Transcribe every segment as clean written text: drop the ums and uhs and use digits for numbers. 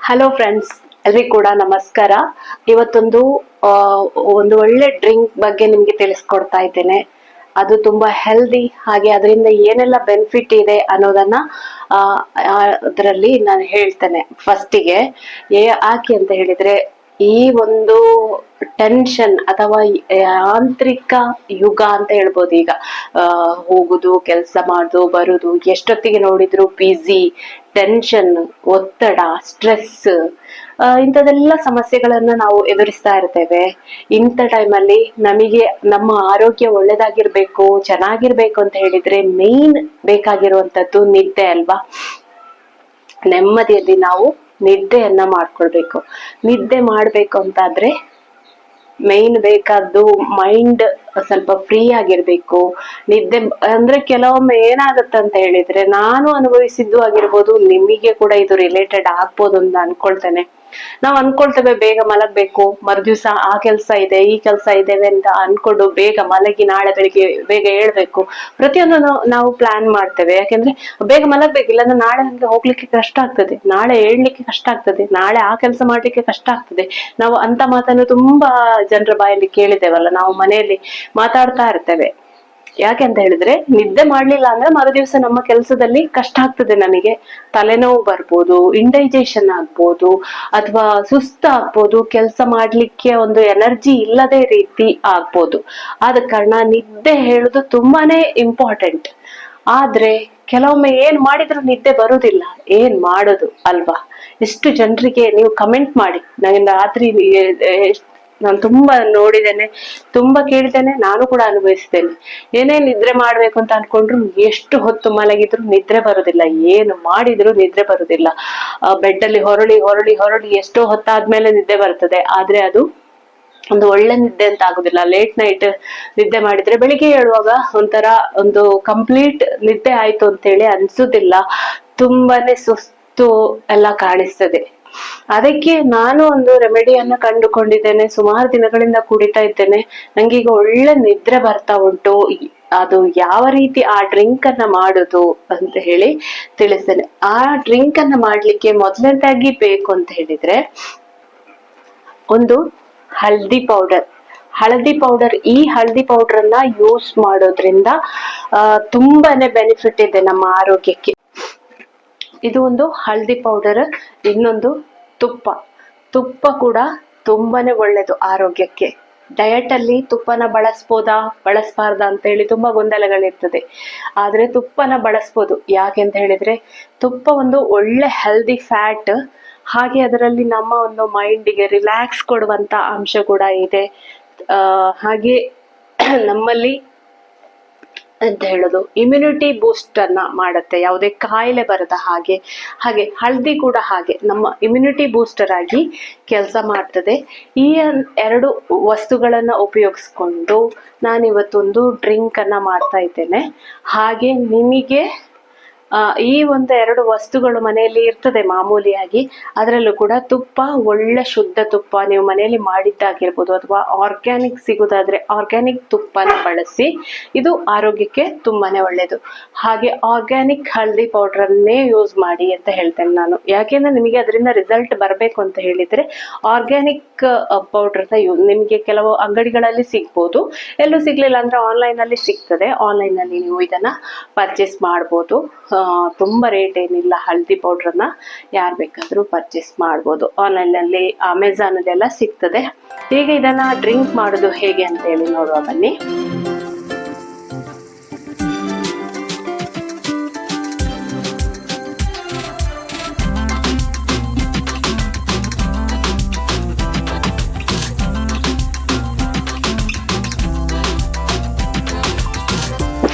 Hello friends, ಎಲ್ರಿಗೂ ಕೂಡ ನಮಸ್ಕಾರ. ಇವತ್ತೊಂದು ಒಂದು ಒಳ್ಳೆ ಡ್ರಿಂಕ್ ಬಗ್ಗೆ ನಿಮ್ಗೆ ತಿಳಿಸ್ಕೊಡ್ತಾ ಇದ್ದೇನೆ. ಅದು ತುಂಬಾ ಹೆಲ್ದಿ, ಹಾಗೆ ಅದರಿಂದ ಏನೆಲ್ಲ ಬೆನಿಫಿಟ್ ಇದೆ ಅನ್ನೋದನ್ನ ಅದರಲ್ಲಿ ನಾನು ಹೇಳ್ತೇನೆ. ಫಸ್ಟಿಗೆ ಯಾಕೆ ಅಂತ ಹೇಳಿದ್ರೆ, ಈ ಒಂದು ಟೆನ್ಷನ್ ಅಥವಾ ಯಾಂತ್ರಿಕ ಯುಗ ಅಂತ ಹೇಳ್ಬೋದು. ಈಗ ಹೋಗುದು, ಕೆಲಸ ಮಾಡುದು, ಬರುದು, ಎಷ್ಟೊತ್ತಿಗೆ ನೋಡಿದ್ರು ಬಿಸಿ, ಟೆನ್ಷನ್, ಒತ್ತಡ, ಸ್ಟ್ರೆಸ್, ಇಂಥದೆಲ್ಲ ಸಮಸ್ಯೆಗಳನ್ನ ನಾವು ಎದುರಿಸ್ತಾ ಇರ್ತೇವೆ. ಇಂಥ ಟೈಮಲ್ಲಿ ನಮಗೆ ನಮ್ಮ ಆರೋಗ್ಯ ಒಳ್ಳೇದಾಗಿರ್ಬೇಕು, ಚೆನ್ನಾಗಿರ್ಬೇಕು ಅಂತ ಹೇಳಿದ್ರೆ ಮೇನ್ ಬೇಕಾಗಿರುವಂತದ್ದು ನಿದ್ದೆ ಅಲ್ವಾ. ನೆಮ್ಮದಿಯಲ್ಲಿ ನಾವು ನಿದ್ದೆಯನ್ನ ಮಾಡ್ಕೊಳ್ಬೇಕು. ನಿದ್ದೆ ಮಾಡ್ಬೇಕು ಅಂತಾದ್ರೆ ಮೈನ್ ಬೇಕಾದ್ದು ಮೈಂಡ್ ಸ್ವಲ್ಪ ಫ್ರೀ ಆಗಿರ್ಬೇಕು. ನಿದ್ದೆ ಅಂದ್ರೆ ಕೆಲವೊಮ್ಮೆ ಏನಾಗತ್ತಂತ ಹೇಳಿದ್ರೆ, ನಾನು ಅನುಭವಿಸಿದ್ದು ಆಗಿರ್ಬೋದು, ನಿಮಗೆ ಕೂಡ ಇದು ರಿಲೇಟೆಡ್ ಆಗ್ಬೋದು ಅಂತ ಅನ್ಕೊಳ್ತೇನೆ. ನಾವ್ ಅನ್ಕೊಳ್ತೇವೆ ಬೇಗ ಮಲಗ್ಬೇಕು, ಮರುದಿವ್ಸ ಆ ಕೆಲ್ಸ ಇದೆ, ಈ ಕೆಲ್ಸ ಇದೇವೆ ಅಂತ ಅನ್ಕೊಂಡು ಬೇಗ ಮಲಗಿ ನಾಳೆ ಬೆಳಿಗ್ಗೆ ಬೇಗ ಹೇಳ್ಬೇಕು. ಪ್ರತಿಯೊಂದು ನಾವು ಪ್ಲಾನ್ ಮಾಡ್ತೇವೆ. ಯಾಕೆಂದ್ರೆ ಬೇಗ ಮಲಗ್ಬೇಕು, ಇಲ್ಲಾಂದ್ರೆ ನಾಳೆ ನಮ್ಗೆ ಹೋಗ್ಲಿಕ್ಕೆ ಕಷ್ಟ ಆಗ್ತದೆ, ನಾಳೆ ಹೇಳ್ಲಿಕ್ಕೆ ಕಷ್ಟ ಆಗ್ತದೆ, ನಾಳೆ ಆ ಕೆಲಸ ಮಾಡ್ಲಿಕ್ಕೆ ಕಷ್ಟ ಆಗ್ತದೆ. ನಾವು ಅಂತ ಮಾತನ್ನು ತುಂಬಾ ಜನರ ಬಾಯಲ್ಲಿ ಕೇಳಿದ್ದೇವಲ್ಲ, ನಾವು ಮನೆಯಲ್ಲಿ ಮಾತಾಡ್ತಾ ಇರ್ತೇವೆ. ಯಾಕೆ ಅಂತ ಹೇಳಿದ್ರೆ, ನಿದ್ದೆ ಮಾಡ್ಲಿಲ್ಲ ಅಂದ್ರೆ ಮರುದಿವ್ಸ ನಮ್ಮ ಕೆಲಸದಲ್ಲಿ ಕಷ್ಟ ಆಗ್ತದೆ. ನಮಗೆ ತಲೆನೋವು ಬರ್ಬೋದು, ಇಂಡೈಜೆಷನ್ ಆಗ್ಬೋದು, ಅಥವಾ ಸುಸ್ತಾಗ್ಬೋದು, ಕೆಲಸ ಮಾಡ್ಲಿಕ್ಕೆ ಒಂದು ಎನರ್ಜಿ ಇಲ್ಲದೆ ರೀತಿ ಆಗ್ಬೋದು. ಆದ ಕಾರಣ ನಿದ್ದೆ ಹೇಳುದು ತುಂಬಾನೇ ಇಂಪಾರ್ಟೆಂಟ್. ಆದ್ರೆ ಕೆಲವೊಮ್ಮೆ ಏನ್ ಮಾಡಿದ್ರು ನಿದ್ದೆ ಬರುದಿಲ್ಲ. ಏನ್ ಮಾಡೋದು ಅಲ್ವಾ? ಎಷ್ಟು ಜನರಿಗೆ ನೀವು ಕಮೆಂಟ್ ಮಾಡಿ. ನನಗೆ ರಾತ್ರಿ ನಾನು ತುಂಬಾ ನೋಡಿದ್ದೇನೆ, ತುಂಬಾ ಕೇಳಿದ್ದೇನೆ, ನಾನು ಕೂಡ ಅನುಭವಿಸಿದ್ದೇನೆ. ಏನೇ ನಿದ್ರೆ ಮಾಡ್ಬೇಕು ಅಂತ ಅನ್ಕೊಂಡ್ರು ಎಷ್ಟು ಹೊತ್ತು ಮಲಗಿದ್ರು ನಿದ್ರೆ ಬರುದಿಲ್ಲ, ಏನು ಮಾಡಿದ್ರು ನಿದ್ರೆ ಬರುದಿಲ್ಲ. ಬೆಡ್ ಅಲ್ಲಿ ಹೊರಳಿ ಹೊರಳಿ ಹೊರಳಿ ಎಷ್ಟೋ ಹೊತ್ತಾದ್ಮೇಲೆ ನಿದ್ದೆ ಬರ್ತದೆ. ಆದ್ರೆ ಅದು ಒಂದು ಒಳ್ಳೆ ನಿದ್ದೆ ಅಂತ ಆಗುದಿಲ್ಲ. ಲೇಟ್ ನೈಟ್ ನಿದ್ದೆ ಮಾಡಿದ್ರೆ ಬೆಳಿಗ್ಗೆ ಹೇಳುವಾಗ ಒಂಥರ ಒಂದು ಕಂಪ್ಲೀಟ್ ನಿದ್ದೆ ಆಯ್ತು ಅಂತೇಳಿ ಅನ್ಸುದಿಲ್ಲ. ತುಂಬಾನೇ ಸುಸ್ತು ಎಲ್ಲ ಕಾಣಿಸ್ತದೆ. ಅದಕ್ಕೆ ನಾನು ಒಂದು ರೆಮಿಡಿಯನ್ನ ಕಂಡುಕೊಂಡಿದ್ದೇನೆ. ಸುಮಾರು ದಿನಗಳಿಂದ ಕುಡಿತಾ ಇದ್ದೇನೆ. ನಂಗೀಗ ಒಳ್ಳೆ ನಿದ್ರೆ ಬರ್ತಾ ಉಂಟು. ಅದು ಯಾವ ರೀತಿ ಆ ಡ್ರಿಂಕ್ ಅನ್ನ ಮಾಡುದು ಅಂತ ಹೇಳಿ ತಿಳಿಸ್ತೇನೆ. ಆ ಡ್ರಿಂಕ್ ಅನ್ನ ಮಾಡ್ಲಿಕ್ಕೆ ಮೊದಲನೇದಾಗಿ ಬೇಕು ಅಂತ ಹೇಳಿದ್ರೆ ಒಂದು ಹಳದಿ ಪೌಡರ್. ಈ ಹಳದಿ ಪೌಡರ್ ಅನ್ನ ಯೂಸ್ ಮಾಡೋದ್ರಿಂದ ತುಂಬಾನೇ ಬೆನಿಫಿಟ್ ಇದೆ ನಮ್ಮ ಆರೋಗ್ಯಕ್ಕೆ. ಇದು ಒಂದು ಹಳದಿ ಪೌಡರ್. ಇನ್ನೊಂದು ತುಪ್ಪ ಕೂಡ ತುಂಬಾನೇ ಒಳ್ಳೇದು ಆರೋಗ್ಯಕ್ಕೆ. ಡಯಟ್ ಅಲ್ಲಿ ತುಪ್ಪನ ಬಳಸಬಾರ್ದ ಅಂತ ಹೇಳಿ ತುಂಬಾ ಗೊಂದಲಗಳಿರ್ತದೆ. ಆದ್ರೆ ತುಪ್ಪನ ಬಳಸ್ಬೋದು. ಯಾಕೆ ಅಂತ ಹೇಳಿದ್ರೆ, ತುಪ್ಪ ಒಂದು ಒಳ್ಳೆ ಹೆಲ್ದಿ ಫ್ಯಾಟ್, ಹಾಗೆ ಅದರಲ್ಲಿ ನಮ್ಮ ಒಂದು ಮೈಂಡಿಗೆ ರಿಲ್ಯಾಕ್ಸ್ ಕೊಡುವಂತ ಅಂಶ ಕೂಡ ಇದೆ. ಹಾಗೆ ನಮ್ಮಲ್ಲಿ ಅಂತ ಹೇಳೋದು ಇಮ್ಯುನಿಟಿ ಬೂಸ್ಟ್ ಅನ್ನ ಮಾಡುತ್ತೆ, ಯಾವುದೇ ಕಾಯಿಲೆ ಬರದ ಹಾಗೆ ಹಳದಿ ಕೂಡ ಹಾಗೆ ನಮ್ಮ ಇಮ್ಯುನಿಟಿ ಬೂಸ್ಟರ್ ಆಗಿ ಕೆಲಸ ಮಾಡ್ತದೆ. ಈ ಎರಡು ವಸ್ತುಗಳನ್ನ ಉಪಯೋಗಿಸ್ಕೊಂಡು ನಾನಿವತ್ತೊಂದು ಡ್ರಿಂಕ್ ಅನ್ನ ಮಾಡ್ತಾ ಇದ್ದೇನೆ. ಹಾಗೆ ನಿಮಗೆ ಈ ಒಂದು ಎರಡು ವಸ್ತುಗಳು ಮನೆಯಲ್ಲಿ ಇರ್ತದೆ ಮಾಮೂಲಿಯಾಗಿ. ಅದರಲ್ಲೂ ಕೂಡ ತುಪ್ಪ, ಒಳ್ಳೆ ಶುದ್ಧ ತುಪ್ಪ ನೀವು ಮನೆಯಲ್ಲಿ ಮಾಡಿದ್ದಾಗಿರ್ಬೋದು, ಅಥವಾ ಆರ್ಗ್ಯಾನಿಕ್ ಸಿಗೋದಾದ್ರೆ ಆರ್ಗ್ಯಾನಿಕ್ ತುಪ್ಪನ ಬಳಸಿ. ಇದು ಆರೋಗ್ಯಕ್ಕೆ ತುಂಬಾನೇ ಒಳ್ಳೇದು. ಹಾಗೆ ಆರ್ಗ್ಯಾನಿಕ್ ಹಳದಿ ಪೌಡರ್ ಅನ್ನೇ ಯೂಸ್ ಮಾಡಿ ಅಂತ ಹೇಳ್ತೇನೆ ನಾನು. ಯಾಕೆಂದ್ರೆ ನಿಮಗೆ ಅದರಿಂದ ರಿಸಲ್ಟ್ ಬರಬೇಕು ಅಂತ ಹೇಳಿದ್ರೆ ಆರ್ಗ್ಯಾನಿಕ್ ಪೌಡರ್ ನಿಮಗೆ ಕೆಲವು ಅಂಗಡಿಗಳಲ್ಲಿ ಸಿಗ್ಬೋದು. ಎಲ್ಲೂ ಸಿಗ್ಲಿಲ್ಲ ಅಂದ್ರೆ ಆನ್ಲೈನ್ ಅಲ್ಲಿ ಸಿಗ್ತದೆ. ಆನ್ಲೈನ್ ಅಲ್ಲಿ ನೀವು ಇದನ್ನ ಪರ್ಚೇಸ್ ಮಾಡ್ಬೋದು. ತುಂಬಾ ರೇಟ್ ಏನಿಲ್ಲ. ಹಳದಿ ಪೌಡರ್ನ ಯಾರು ಬೇಕಾದ್ರೂ ಪರ್ಚೇಸ್ ಮಾಡ್ಬೋದು. ಆನ್ಲೈನ್ ಅಲ್ಲಿ, ಅಮೆಝಾನ್ ಅಲ್ಲಿ ಎಲ್ಲ ಸಿಗ್ತದೆ. ಈಗ ಇದನ್ನ ಡ್ರಿಂಕ್ ಮಾಡೋದು ಹೇಗೆ ಅಂತ ಹೇಳಿ ನೋಡುವ ಬನ್ನಿ.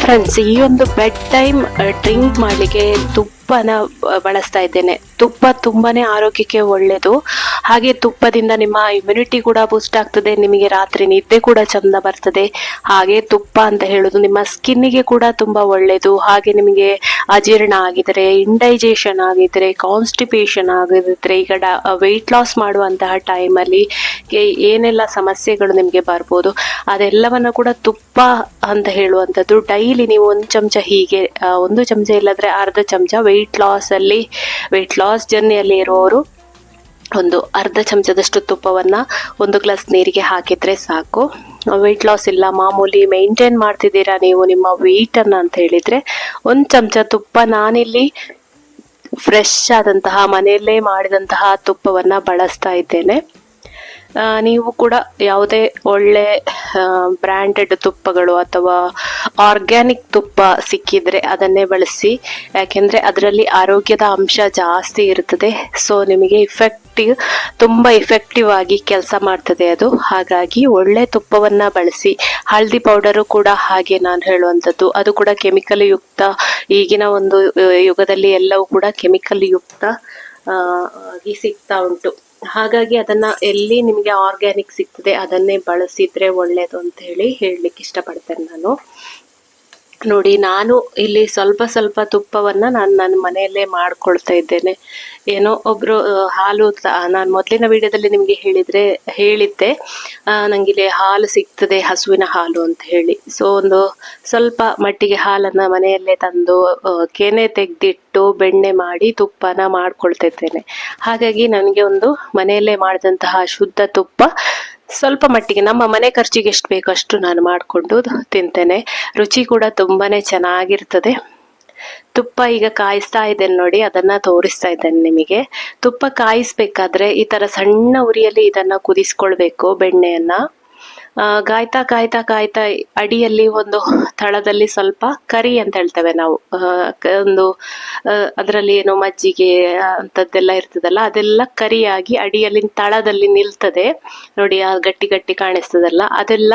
ಫ್ರೆಂಡ್ಸ್, ಈ ಒಂದು ಬೆಡ್ ಟೈಮ್ ಡ್ರಿಂಕ್ ಮಾಡ್ಲಿಕ್ಕೆ ತುಪ್ಪನ ಬಳಸ್ತಾ ಇದ್ದೇನೆ. ತುಪ್ಪ ತುಂಬಾನೇ ಆರೋಗ್ಯಕ್ಕೆ ಒಳ್ಳೇದು. ಹಾಗೆ ತುಪ್ಪದಿಂದ ನಿಮ್ಮ ಇಮ್ಯುನಿಟಿ ಕೂಡ ಬೂಸ್ಟ್ ಆಗ್ತದೆ, ನಿಮಗೆ ರಾತ್ರಿ ನಿದ್ದೆ ಕೂಡ ಚಂದ ಬರ್ತದೆ. ಹಾಗೆ ತುಪ್ಪ ಅಂತ ಹೇಳುದು ನಿಮ್ಮ ಸ್ಕಿನ್ನಿಗೆ ಕೂಡ ತುಂಬಾ ಒಳ್ಳೇದು. ಹಾಗೆ ನಿಮಗೆ ಅಜೀರ್ಣ ಆಗಿದ್ರೆ, ಇಂಡೈಜೆಷನ್ ಆಗಿದ್ರೆ, ಕಾನ್ಸ್ಟಿಪೇಷನ್ ಆಗಿದ್ರೆ, ಈಗ ವೆಯ್ಟ್ ಲಾಸ್ ಮಾಡುವಂತಹ ಟೈಮಲ್ಲಿ ಏನೆಲ್ಲ ಸಮಸ್ಯೆಗಳು ನಿಮಗೆ ಬರ್ಬೋದು, ಅದೆಲ್ಲವನ್ನ ಕೂಡ ತುಪ್ಪ ಅಂತ ಹೇಳುವಂಥದ್ದು ಡೈಲಿ ನೀವು ಒಂದು ಚಮಚ, ಹೀಗೆ ಒಂದು ಚಮಚ ಇಲ್ಲದ್ರೆ ಅರ್ಧ ಚಮಚ, ವೆಯ್ಟ್ ಲಾಸ್ ಜರ್ನಿಯಲ್ಲಿ ಇರುವವರು ಒಂದು ಅರ್ಧ ಚಮಚದಷ್ಟು ತುಪ್ಪವನ್ನು 1 ಗ್ಲಾಸ್ ನೀರಿಗೆ ಹಾಕಿದರೆ ಸಾಕು. ವೆಯ್ಟ್ ಲಾಸ್ ಇಲ್ಲ, ಮಾಮೂಲಿ ಮೇಂಟೈನ್ ಮಾಡ್ತಿದ್ದೀರಾ ನೀವು ನಿಮ್ಮ ವೆಯ್ಟನ್ನು ಅಂತ ಹೇಳಿದರೆ 1 ಚಮಚ ತುಪ್ಪ, ನಾನಿಲ್ಲಿ ಫ್ರೆಶ್ ಆದಂತಹ ಮನೆಯಲ್ಲೇ ಮಾಡಿದಂತಹ ತುಪ್ಪವನ್ನು ಬಳಸ್ತಾ ಇದ್ದೇನೆ. ನೀವು ಕೂಡ ಯಾವುದೇ ಒಳ್ಳೆ ಬ್ರ್ಯಾಂಡೆಡ್ ತುಪ್ಪಗಳು ಅಥವಾ ಆರ್ಗ್ಯಾನಿಕ್ ತುಪ್ಪ ಸಿಕ್ಕಿದ್ರೆ ಅದನ್ನೇ ಬಳಸಿ, ಯಾಕೆಂದರೆ ಅದರಲ್ಲಿ ಆರೋಗ್ಯದ ಅಂಶ ಜಾಸ್ತಿ ಇರ್ತದೆ. ಸೊ ನಿಮಗೆ ತುಂಬ ಇಫೆಕ್ಟಿವ್ ಆಗಿ ಕೆಲಸ ಮಾಡ್ತದೆ ಅದು. ಹಾಗಾಗಿ ಒಳ್ಳೆ ತುಪ್ಪವನ್ನು ಬಳಸಿ. ಹಳದಿ ಪೌಡರು ಕೂಡ ಹಾಗೆ ನಾನು ಹೇಳುವಂಥದ್ದು, ಅದು ಕೂಡ ಕೆಮಿಕಲ್ ಯುಕ್ತ. ಈಗಿನ ಒಂದು ಯುಗದಲ್ಲಿ ಎಲ್ಲವೂ ಕೂಡ ಕೆಮಿಕಲ್ ಯುಕ್ತ ಆಗಿ ಸಿಗ್ತಾ ಉಂಟು. ಹಾಗಾಗಿ ಅದನ್ನ ಎಲ್ಲಿ ನಿಮಗೆ ಆರ್ಗ್ಯಾನಿಕ್ ಸಿಗ್ತದೆ ಅದನ್ನೇ ಬಳಸಿದ್ರೆ ಒಳ್ಳೇದು ಅಂತ ಹೇಳಲಿಕ್ಕೆ ಇಷ್ಟಪಡ್ತೇನೆ ನಾನು. ನೋಡಿ, ನಾನು ಇಲ್ಲಿ ಸ್ವಲ್ಪ ತುಪ್ಪವನ್ನ ನನ್ನ ಮನೆಯಲ್ಲೇ ಮಾಡ್ಕೊಳ್ತಾ ಇದ್ದೇನೆ. ಏನೋ ಒಬ್ರು ಹಾಲು, ನಾನು ಮೊದಲಿನ ವಿಡಿಯೋದಲ್ಲಿ ನಿಮಗೆ ಹೇಳಿದ್ದೆ ನಂಗಿಲ್ಲಿ ಹಾಲು ಸಿಗ್ತದೆ, ಹಸುವಿನ ಹಾಲು ಅಂತ ಹೇಳಿ. ಸೊ ಒಂದು ಸ್ವಲ್ಪ ಮಟ್ಟಿಗೆ ಹಾಲನ್ನ ಮನೆಯಲ್ಲೇ ತಂದು ಕೆನೆ ತೆಗೆದಿಟ್ಟು ಬೆಣ್ಣೆ ಮಾಡಿ ತುಪ್ಪನ ಮಾಡ್ಕೊಳ್ತಾ ಇದ್ದೇನೆ. ಹಾಗಾಗಿ ನನಗೆ ಒಂದು ಮನೆಯಲ್ಲೇ ಮಾಡಿದಂತಹ ಶುದ್ಧ ತುಪ್ಪ ಸ್ವಲ್ಪ ಮಟ್ಟಿಗೆ ನಮ್ಮ ಮನೆ ಖರ್ಚಿಗೆ ಎಷ್ಟು ಬೇಕೋ ಅಷ್ಟು ನಾನು ಮಾಡಿಕೊಂಡು ತಿಂತೇನೆ. ರುಚಿ ಕೂಡ ತುಂಬಾನೇ ಚೆನ್ನಾಗಿರ್ತದೆ. ತುಪ್ಪ ಈಗ ಕಾಯಿಸ್ತಾ ಇದ್ದೇನೆ ನೋಡಿ, ಅದನ್ನ ತೋರಿಸ್ತಾ ಇದ್ದೇನೆ ನಿಮಗೆ. ತುಪ್ಪ ಕಾಯಿಸ್ಬೇಕಾದ್ರೆ ಈ ತರ ಸಣ್ಣ ಉರಿಯಲ್ಲಿ ಇದನ್ನ ಕುದಿಸ್ಕೊಳ್ಬೇಕು ಬೆಣ್ಣೆಯನ್ನ. ಕಾಯ್ತಾ ಕಾಯ್ತಾ ಕಾಯ್ತಾ ಅಡಿಯಲ್ಲಿ ಒಂದು ತಳದಲ್ಲಿ ಸ್ವಲ್ಪ ಕರಿ ಅಂತ ಹೇಳ್ತೇವೆ ನಾವು, ಒಂದು ಅದರಲ್ಲಿ ಏನೋ ಮಜ್ಜಿಗೆ ಅಂತದ್ದೆಲ್ಲ ಇರ್ತದಲ್ಲ, ಅದೆಲ್ಲ ಕರಿಯಾಗಿ ಅಡಿಯಲ್ಲಿ ತಳದಲ್ಲಿ ನಿಲ್ತದೆ ನೋಡಿ. ಆ ಗಟ್ಟಿ ಗಟ್ಟಿ ಕಾಣಿಸ್ತದಲ್ಲ, ಅದೆಲ್ಲ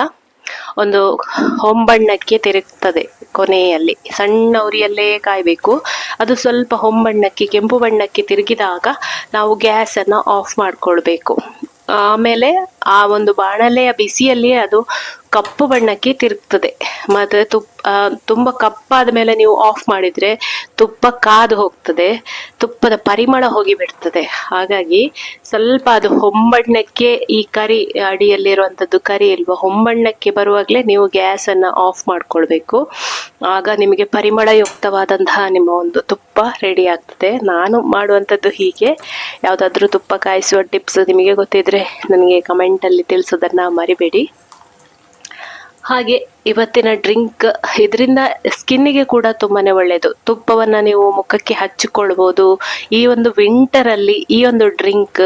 ಒಂದು ಹೊಂಬಣ್ಣಕ್ಕೆ ತಿರುಗ್ತದೆ ಕೊನೆಯಲ್ಲಿ. ಸಣ್ಣ ಉರಿಯಲ್ಲೇ ಕಾಯ್ಬೇಕು. ಅದು ಸ್ವಲ್ಪ ಹೊಂಬಣ್ಣಕ್ಕೆ, ಕೆಂಪು ಬಣ್ಣಕ್ಕೆ ತಿರುಗಿದಾಗ ನಾವು ಗ್ಯಾಸನ್ನು ಆಫ್ ಮಾಡ್ಕೊಳ್ಬೇಕು. ಆಮೇಲೆ ಆ ಒಂದು ಬಾಣಲೆಯ ಬಿಸಿಯಲ್ಲಿ ಅದು ಕಪ್ಪು ಬಣ್ಣಕ್ಕೆ ತಿರುಗ್ತದೆ. ಮತ್ತೆ ತುಂಬ ಕಪ್ಪಾದ ಮೇಲೆ ನೀವು ಆಫ್ ಮಾಡಿದ್ರೆ ತುಪ್ಪ ಕಾದು ಹೋಗ್ತದೆ, ತುಪ್ಪದ ಪರಿಮಳ ಹೋಗಿ ಬಿಡ್ತದೆ. ಹಾಗಾಗಿ ಸ್ವಲ್ಪ ಅದು ಹೊಂಬಣ್ಣಕ್ಕೆ, ಈ ಕರಿ ಅಡಿಯಲ್ಲಿರುವಂಥದ್ದು ಕರಿ ಇಲ್ವಾ, ಹೊಂಬಣ್ಣಕ್ಕೆ ಬರುವಾಗಲೇ ನೀವು ಗ್ಯಾಸನ್ನು ಆಫ್ ಮಾಡ್ಕೊಳ್ಬೇಕು. ಆಗ ನಿಮಗೆ ಪರಿಮಳಯುಕ್ತವಾದಂತಹ ನಿಮ್ಮ ಒಂದು ತುಪ್ಪ ರೆಡಿ ಆಗ್ತದೆ. ನಾನು ಮಾಡುವಂಥದ್ದು ಹೀಗೆ. ಯಾವುದಾದ್ರೂ ತುಪ್ಪ ಕಾಯಿಸುವ ಟಿಪ್ಸ್ ನಿಮಗೆ ಗೊತ್ತಿದ್ರೆ ನನಗೆ ಕಮೆಂಟಲ್ಲಿ ತಿಳಿಸೋದನ್ನು ಮರಿಬೇಡಿ. ಹಾಗೆ ಇವತ್ತಿನ ಡ್ರಿಂಕ್, ಇದರಿಂದ ಸ್ಕಿನ್ನಿಗೆ ಕೂಡ ತುಂಬಾನೇ ಒಳ್ಳೆಯದು. ತುಪ್ಪವನ್ನು ನೀವು ಮುಖಕ್ಕೆ ಹಚ್ಚಿಕೊಳ್ಬೋದು. ಈ ಒಂದು ವಿಂಟರಲ್ಲಿ ಈ ಒಂದು ಡ್ರಿಂಕ್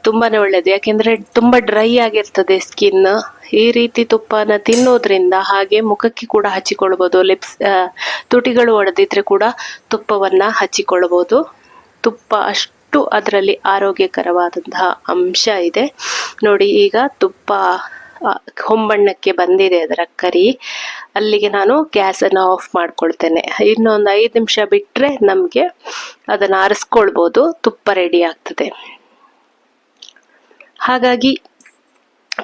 ತುಂಬಾನೇ ಒಳ್ಳೆಯದು, ಯಾಕೆಂದರೆ ತುಂಬ ಡ್ರೈ ಆಗಿರ್ತದೆ ಸ್ಕಿನ್. ಈ ರೀತಿ ತುಪ್ಪನ ತಿನ್ನೋದ್ರಿಂದ, ಹಾಗೆ ಮುಖಕ್ಕೆ ಕೂಡ ಹಚ್ಚಿಕೊಳ್ಬೋದು. ತುಟಿಗಳು ಒಡೆದಿದ್ರೆ ಕೂಡ ತುಪ್ಪವನ್ನು ಹಚ್ಚಿಕೊಳ್ಬೋದು. ತುಪ್ಪ ಅಷ್ಟು ಅದರಲ್ಲಿ ಆರೋಗ್ಯಕರವಾದಂತಹ ಅಂಶ ಇದೆ ನೋಡಿ. ಈಗ ತುಪ್ಪ ಹೊಂಬಣ್ಣಕ್ಕೆ ಬಂದಿದೆ ಅದರ ಕರಿ. ಅಲ್ಲಿಗೆ ನಾನು ಗ್ಯಾಸನ್ನು ಆಫ್ ಮಾಡ್ಕೊಳ್ತೇನೆ. ಇನ್ನೊಂದು 5 ನಿಮಿಷ ಬಿಟ್ಟರೆ ನಮಗೆ ಅದನ್ನು ಆರಿಸ್ಕೊಳ್ಬೋದು, ತುಪ್ಪ ರೆಡಿ ಆಗ್ತದೆ. ಹಾಗಾಗಿ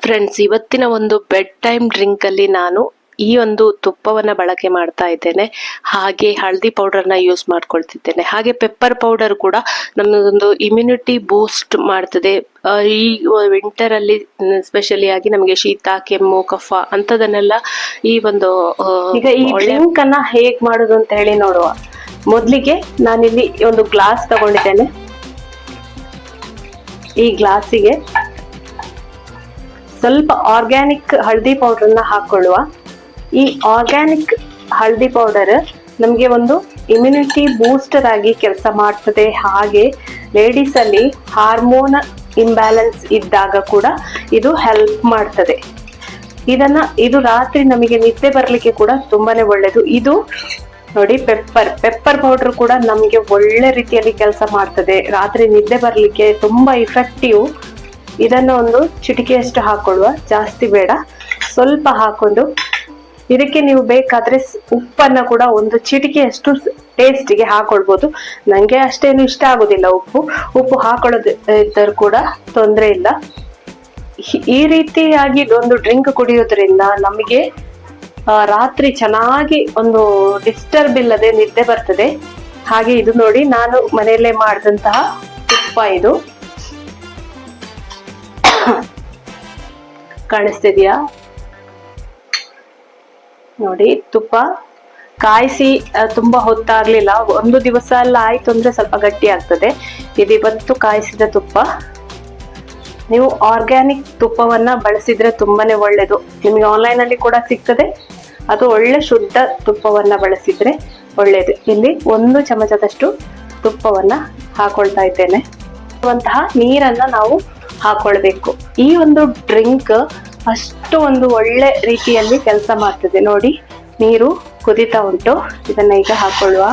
ಫ್ರೆಂಡ್ಸ್, ಇವತ್ತಿನ ಒಂದು ಬೆಡ್ ಟೈಮ್ ಡ್ರಿಂಕಲ್ಲಿ ನಾನು ಈ ಒಂದು ತುಪ್ಪವನ್ನು ಬಳಕೆ ಮಾಡ್ತಾ ಇದ್ದೇನೆ. ಹಾಗೆ ಹಳದಿ ಪೌಡರ್ನ ಯೂಸ್ ಮಾಡ್ಕೊಳ್ತಿದ್ದೇನೆ. ಹಾಗೆ ಪೆಪ್ಪರ್ ಪೌಡರ್ ಕೂಡ ನಮಗೊಂದು ಇಮ್ಯುನಿಟಿ ಬೂಸ್ಟ್ ಮಾಡ್ತದೆ. ಈ ವಿಂಟರಲ್ಲಿ ಸ್ಪೆಷಲಿ ಆಗಿ ನಮಗೆ ಶೀತ, ಕೆಮ್ಮು, ಕಫ ಅಂತದನ್ನೆಲ್ಲ ಈ ಒಂದು ಈಗ ಈ ಡ್ರಿಂಕ್ ಅನ್ನ ಹೇಗ್ ಮಾಡೋದು ಅಂತ ಹೇಳಿ ನೋಡುವ. ಮೊದಲಿಗೆ ನಾನಿಲ್ಲಿ ಒಂದು ಗ್ಲಾಸ್ ತಗೊಂಡಿದ್ದೇನೆ. ಈ ಗ್ಲಾಸಿಗೆ ಸ್ವಲ್ಪ ಆರ್ಗ್ಯಾನಿಕ್ ಹಳದಿ ಪೌಡರ್ನ ಹಾಕೊಳ್ಳುವ. ಈ ಆರ್ಗ್ಯಾನಿಕ್ ಹಳದಿ ಪೌಡರ್ ನಮಗೆ ಒಂದು ಇಮ್ಯುನಿಟಿ ಬೂಸ್ಟರ್ ಆಗಿ ಕೆಲಸ ಮಾಡ್ತದೆ. ಹಾಗೆ ಲೇಡೀಸ್ ಅಲ್ಲಿ ಹಾರ್ಮೋನ್ ಇಂಬ್ಯಾಲೆನ್ಸ್ ಇದ್ದಾಗ ಕೂಡ ಇದು ಹೆಲ್ಪ್ ಮಾಡ್ತದೆ. ಇದು ರಾತ್ರಿ ನಮಗೆ ನಿದ್ದೆ ಬರ್ಲಿಕ್ಕೆ ಕೂಡ ತುಂಬಾನೇ ಒಳ್ಳೇದು. ಇದು ನೋಡಿ, ಪೆಪ್ಪರ್ ಪೌಡರ್ ಕೂಡ ನಮ್ಗೆ ಒಳ್ಳೆ ರೀತಿಯಲ್ಲಿ ಕೆಲಸ ಮಾಡ್ತದೆ. ರಾತ್ರಿ ನಿದ್ದೆ ಬರ್ಲಿಕ್ಕೆ ತುಂಬಾ ಇಫೆಕ್ಟಿವ್. ಇದನ್ನು ಒಂದು ಚಿಟಿಕೆಯಷ್ಟು ಹಾಕೊಳ್ಳುವ, ಜಾಸ್ತಿ ಬೇಡ, ಸ್ವಲ್ಪ ಹಾಕೊಂಡು ಇದಕ್ಕೆ ನೀವು ಬೇಕಾದ್ರೆ ಉಪ್ಪನ್ನ ಕೂಡ ಒಂದು ಚಿಟಿಕೆಯಷ್ಟು ಟೇಸ್ಟಿಗೆ ಹಾಕೊಳ್ಬೋದು. ನಂಗೆ ಅಷ್ಟೇನು ಇಷ್ಟ ಆಗುದಿಲ್ಲ ಉಪ್ಪು ಹಾಕೊಳ್ಳೋದಿದ್ದರೂ ಕೂಡ ತೊಂದರೆ ಇಲ್ಲ. ಈ ರೀತಿಯಾಗಿ ಒಂದು ಡ್ರಿಂಕ್ ಕುಡಿಯೋದ್ರಿಂದ ನಮಗೆ ರಾತ್ರಿ ಚೆನ್ನಾಗಿ ಒಂದು ಡಿಸ್ಟರ್ಬ್ ಇಲ್ಲದೆ ನಿದ್ದೆ ಬರ್ತದೆ. ಹಾಗೆ ಇದು ನೋಡಿ, ನಾನು ಮನೆಯಲ್ಲೇ ಮಾಡಿದಂತಹ ತುಪ್ಪ ಇದು ಕಾಣಿಸ್ತಿದ್ಯಾ ನೋಡಿ. ತುಪ್ಪ ಕಾಯಿಸಿ ತುಂಬಾ ಹೊತ್ತಾಗ್ಲಿಲ್ಲ, ಒಂದು ದಿವಸ ಎಲ್ಲ ಆಯ್ತು ಅಂದ್ರೆ ಸ್ವಲ್ಪ ಗಟ್ಟಿ ಆಗ್ತದೆ. ಇದು ಇವತ್ತು ಕಾಯಿಸಿದ ತುಪ್ಪ. ನೀವು ಆರ್ಗ್ಯಾನಿಕ್ ತುಪ್ಪವನ್ನ ಬಳಸಿದ್ರೆ ತುಂಬಾನೇ ಒಳ್ಳೇದು. ನಿಮಗೆ ಆನ್ಲೈನ್ ಅಲ್ಲಿ ಕೂಡ ಸಿಗ್ತದೆ. ಅದು ಒಳ್ಳೆ ಶುದ್ಧ ತುಪ್ಪವನ್ನ ಬಳಸಿದ್ರೆ ಒಳ್ಳೇದು. ಇಲ್ಲಿ 1 ಚಮಚದಷ್ಟು ತುಪ್ಪವನ್ನ ಹಾಕೊಳ್ತಾ ಇದ್ದೇನೆ. ನೀರನ್ನ ನಾವು ಹಾಕೊಳ್ಬೇಕು. ಈ ಒಂದು ಡ್ರಿಂಕ್ ಅಷ್ಟು ಒಂದು ಒಳ್ಳೆ ರೀತಿಯಲ್ಲಿ ಕೆಲಸ ಮಾಡ್ತದೆ. ನೋಡಿ, ನೀರು ಕುದಿತಾ ಉಂಟು. ಇದನ್ನ ಈಗ ಹಾಕೊಳ್ಳುವ.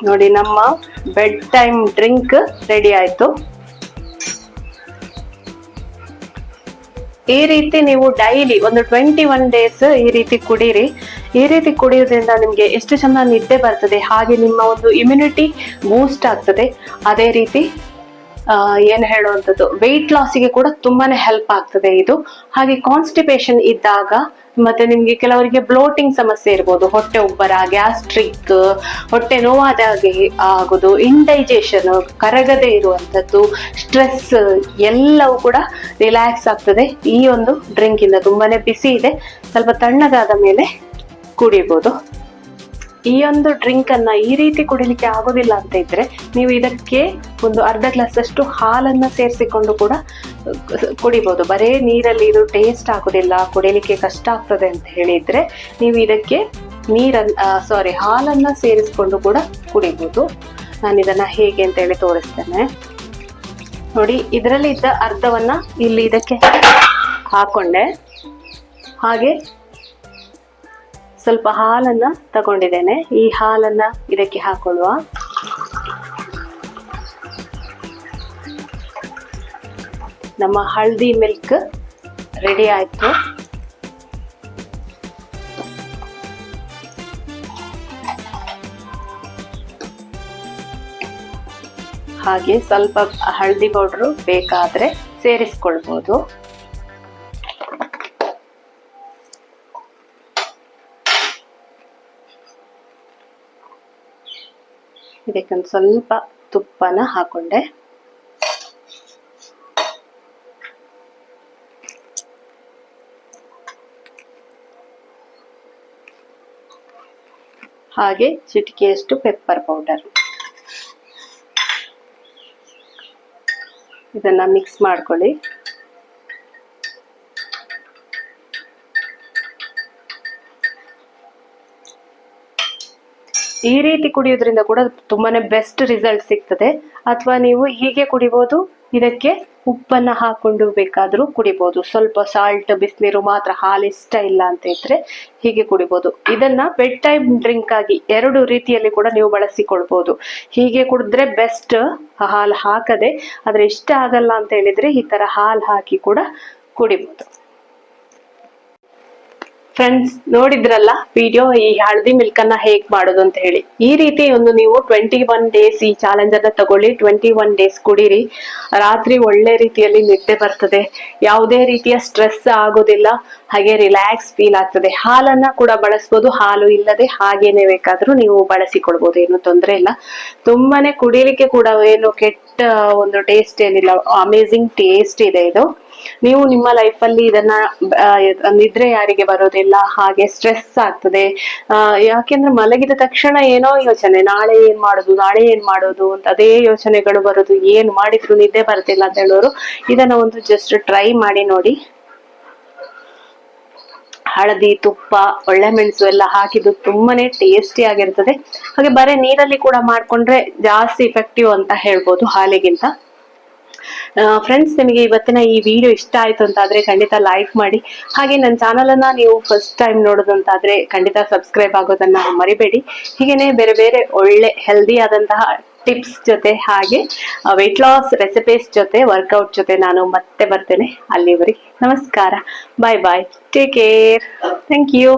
ನೋಡಿ, ನಮ್ಮ ಬೆಡ್ ಟೈಮ್ ಡ್ರಿಂಕ್ ರೆಡಿ ಆಯ್ತು. ಈ ರೀತಿ ನೀವು ಡೈಲಿ ಒಂದು 21 ಡೇಸ್ ಈ ರೀತಿ ಕುಡೀರಿ. ಈ ರೀತಿ ಕುಡಿಯೋದ್ರಿಂದ ನಿಮ್ಗೆ ಎಷ್ಟು ಚೆನ್ನಾಗಿ ನಿದ್ದೆ ಬರ್ತದೆ, ಹಾಗೆ ನಿಮ್ಮ ಒಂದು ಇಮ್ಯುನಿಟಿ ಬೂಸ್ಟ್ ಆಗ್ತದೆ. ಅದೇ ರೀತಿ ಏನ್ ಹೇಳುವಂಥದ್ದು, ವೆಯ್ಟ್ ಲಾಸಿಗೆ ಕೂಡ ತುಂಬಾನೇ ಹೆಲ್ಪ್ ಆಗ್ತದೆ ಇದು. ಹಾಗೆ ಕಾನ್ಸ್ಟಿಪೇಷನ್ ಇದ್ದಾಗ, ಮತ್ತೆ ನಿಮ್ಗೆ ಕೆಲವರಿಗೆ ಬ್ಲೋಟಿಂಗ್ ಸಮಸ್ಯೆ ಇರ್ಬೋದು, ಹೊಟ್ಟೆ ಉಬ್ಬರ, ಗ್ಯಾಸ್ಟ್ರಿಕ್, ಹೊಟ್ಟೆ ನೋವಾದಾಗೆ ಆಗೋದು, ಇಂಡೈಜೆಷನ್, ಕರಗದೆ ಇರುವಂಥದ್ದು, ಸ್ಟ್ರೆಸ್ ಎಲ್ಲವೂ ಕೂಡ ರಿಲ್ಯಾಕ್ಸ್ ಆಗ್ತದೆ ಈ ಒಂದು ಡ್ರಿಂಕ್ ಇಂದ. ತುಂಬಾನೇ ಬಿಸಿ ಇದೆ, ಸ್ವಲ್ಪ ತಣ್ಣಗಾದ ಮೇಲೆ ಕುಡಿಬಹುದು. ಈ ಒಂದು ಡ್ರಿಂಕ್ ಅನ್ನ ಈ ರೀತಿ ಕುಡಿಲಿಕ್ಕೆ ಆಗೋದಿಲ್ಲ ಅಂತ ಇದ್ರೆ, ನೀವು ಇದಕ್ಕೆ ಒಂದು ಅರ್ಧ ಗ್ಲಾಸ್ ಅಷ್ಟು ಹಾಲನ್ನ ಸೇರಿಸಿಕೊಂಡು ಕೂಡ ಕುಡಿಬಹುದು. ಬರೇ ನೀರಲ್ಲಿ ಇದು ಟೇಸ್ಟ್ ಆಗೋದಿಲ್ಲ, ಕುಡಿಲಿಕ್ಕೆ ಕಷ್ಟ ಆಗ್ತದೆ ಅಂತ ಹೇಳಿದ್ರೆ ನೀವು ಇದಕ್ಕೆ ಹಾಲನ್ನ ಸೇರಿಸ್ಕೊಂಡು ಕೂಡ ಕುಡಿಬಹುದು. ನಾನು ಇದನ್ನ ಹೇಗೆ ಅಂತ ಹೇಳಿ ತೋರಿಸ್ತೇನೆ. ನೋಡಿ, ಇದರಲ್ಲಿ ಇದ್ದ ಅರ್ಧವನ್ನ ಇಲ್ಲಿ ಇದಕ್ಕೆ ಹಾಕೊಂಡೆ. ಹಾಗೆ ಸ್ವಲ್ಪ ಹಾಲನ್ನ ತಗೊಂಡಿದ್ದೇನೆ. ಈ ಹಾಲನ್ನ ಇದಕ್ಕೆ ಹಾಕೊಳ್ಳುವ. ನಮ್ಮ ಹಳದಿ ಮಿಲ್ಕ್ ರೆಡಿ ಆಯ್ತು. ಹಾಗೆ ಸ್ವಲ್ಪ ಹಳದಿ ಪೌಡರ್ ಬೇಕಾದ್ರೆ ಸೇರಿಸ್ಕೊಳ್ಬಹುದು. ಇದಕ್ಕೊಂದು ಸ್ವಲ್ಪ ತುಪ್ಪನ ಹಾಕೊಂಡೆ. ಹಾಗೆ ಚಿಟಿಕೆಯಷ್ಟು ಪೆಪ್ಪರ್ ಪೌಡರ್. ಇದನ್ನ ಮಿಕ್ಸ್ ಮಾಡ್ಕೊಳ್ಳಿ. ಈ ರೀತಿ ಕುಡಿಯೋದ್ರಿಂದ ಕೂಡ ತುಂಬಾನೇ ಬೆಸ್ಟ್ ರಿಸಲ್ಟ್ ಸಿಗ್ತದೆ. ಅಥವಾ ನೀವು ಹೀಗೆ ಕುಡಿಬಹುದು, ಇದಕ್ಕೆ ಉಪ್ಪನ್ನ ಹಾಕೊಂಡು ಬೇಕಾದ್ರೂ ಕುಡಿಬಹುದು. ಸ್ವಲ್ಪ ಸಾಲ್ಟ್, ಬಿಸಿನೀರು ಮಾತ್ರ, ಹಾಲು ಇಷ್ಟ ಇಲ್ಲ ಅಂತ ಇದ್ರೆ ಹೀಗೆ ಕುಡಿಬಹುದು. ಇದನ್ನ ಬೆಡ್ ಟೈಮ್ ಡ್ರಿಂಕ್ ಆಗಿ 2 ರೀತಿಯಲ್ಲಿ ಕೂಡ ನೀವು ಬಳಸಿಕೊಳ್ಬಹುದು. ಹೀಗೆ ಕುಡಿದ್ರೆ ಬೆಸ್ಟ್, ಹಾಲು ಹಾಕದೆ. ಆದ್ರೆ ಇಷ್ಟ ಆಗಲ್ಲ ಅಂತ ಹೇಳಿದ್ರೆ ಈ ತರ ಹಾಲು ಹಾಕಿ ಕೂಡ ಕುಡಿಬಹುದು. ಫ್ರೆಂಡ್ಸ್, ನೋಡಿದ್ರಲ್ಲ ವಿಡಿಯೋ, ಈ ಹಳದಿ ಮಿಲ್ಕ್ ಅನ್ನ ಹೇಗ್ ಮಾಡೋದು ಅಂತ ಹೇಳಿ. ಈ ರೀತಿ ಒಂದು ನೀವು 21 ಡೇಸ್ ಈ ಚಾಲೆಂಜ್ ಅನ್ನ ತಗೊಳ್ಳಿ. 21 ಡೇಸ್ ಕುಡೀರಿ. ರಾತ್ರಿ ಒಳ್ಳೆ ರೀತಿಯಲ್ಲಿ ನಿದ್ದೆ ಬರ್ತದೆ, ಯಾವುದೇ ರೀತಿಯ ಸ್ಟ್ರೆಸ್ ಆಗೋದಿಲ್ಲ, ಹಾಗೆ ರಿಲ್ಯಾಕ್ಸ್ ಫೀಲ್ ಆಗ್ತದೆ. ಹಾಲನ್ನ ಕೂಡ ಬಳಸ್ಬೋದು, ಹಾಲು ಇಲ್ಲದೆ ಹಾಗೇನೆ ಬೇಕಾದ್ರೂ ನೀವು ಬಳಸಿಕೊಳ್ಬಹುದು, ಏನು ತೊಂದರೆ ಇಲ್ಲ. ತುಂಬಾನೇ ಕುಡಿಲಿಕ್ಕೆ ಕೂಡ ಏನು ಕೆಟ್ಟ ಒಂದು ಟೇಸ್ಟ್ ಏನಿಲ್ಲ, ಅಮೇಝಿಂಗ್ ಟೇಸ್ಟ್ ಇದೆ ಇದು. ನೀವು ನಿಮ್ಮ ಲೈಫ್ ಅಲ್ಲಿ ಇದನ್ನ ನಿದ್ರೆ ಯಾರಿಗೆ ಬರೋದಿಲ್ಲ, ಹಾಗೆ ಸ್ಟ್ರೆಸ್ ಆಗ್ತದೆ. ಯಾಕೆಂದ್ರೆ ಮಲಗಿದ ತಕ್ಷಣ ಏನೋ ಯೋಚನೆ, ನಾಳೆ ಏನ್ ಮಾಡೋದು ಅಂತ ಅದೇ ಯೋಚನೆಗಳು ಬರೋದು. ಏನ್ ಮಾಡಿದ್ರು ನಿದ್ದೆ ಬರ್ತಿಲ್ಲ ಅಂತ ಹೇಳೋರು ಇದನ್ನ ಒಂದು ಜಸ್ಟ್ ಟ್ರೈ ಮಾಡಿ ನೋಡಿ. ಹಳದಿ, ತುಪ್ಪ, ಒಳ್ಳೆ ಮೆಣಸು ಎಲ್ಲ ಹಾಕಿದ್ದು ತುಂಬಾನೇ ಟೇಸ್ಟಿ ಆಗಿರ್ತದೆ. ಹಾಗೆ ಬರೀ ನೀರಲ್ಲಿ ಕೂಡ ಮಾಡ್ಕೊಂಡ್ರೆ ಜಾಸ್ತಿ ಇಫೆಕ್ಟಿವ್ ಅಂತ ಹೇಳ್ಬೋದು ಹಾಲಿಗಿಂತ. ಫ್ರೆಂಡ್ಸ್, ನಿಮಗೆ ಇವತ್ತಿನ ಈ ವಿಡಿಯೋ ಇಷ್ಟ ಆಯ್ತು ಅಂತಾದ್ರೆ ಖಂಡಿತ ಲೈಕ್ ಮಾಡಿ. ಹಾಗೆ ನನ್ನ ಚಾನಲ್ ಅನ್ನ ನೀವು ಫಸ್ಟ್ ಟೈಮ್ ನೋಡೋದಂತಾದ್ರೆ ಖಂಡಿತ ಸಬ್ಸ್ಕ್ರೈಬ್ ಆಗೋದನ್ನ ಮರಿಬೇಡಿ. ಹೀಗೇನೆ ಬೇರೆ ಬೇರೆ ಒಳ್ಳೆ ಹೆಲ್ದಿ ಆದಂತಹ ಟಿಪ್ಸ್ ಜೊತೆ, ಹಾಗೆ ವೆಯ್ಟ್ ಲಾಸ್ ರೆಸಿಪೀಸ್ ಜೊತೆ, ವರ್ಕೌಟ್ ಜೊತೆ ನಾನು ಮತ್ತೆ ಬರ್ತೇನೆ. ಅಲ್ಲಿವರೆಗೆ ನಮಸ್ಕಾರ, ಬಾಯ್ ಬಾಯ್, ಟೇಕ್ ಕೇರ್, ಥ್ಯಾಂಕ್ ಯು.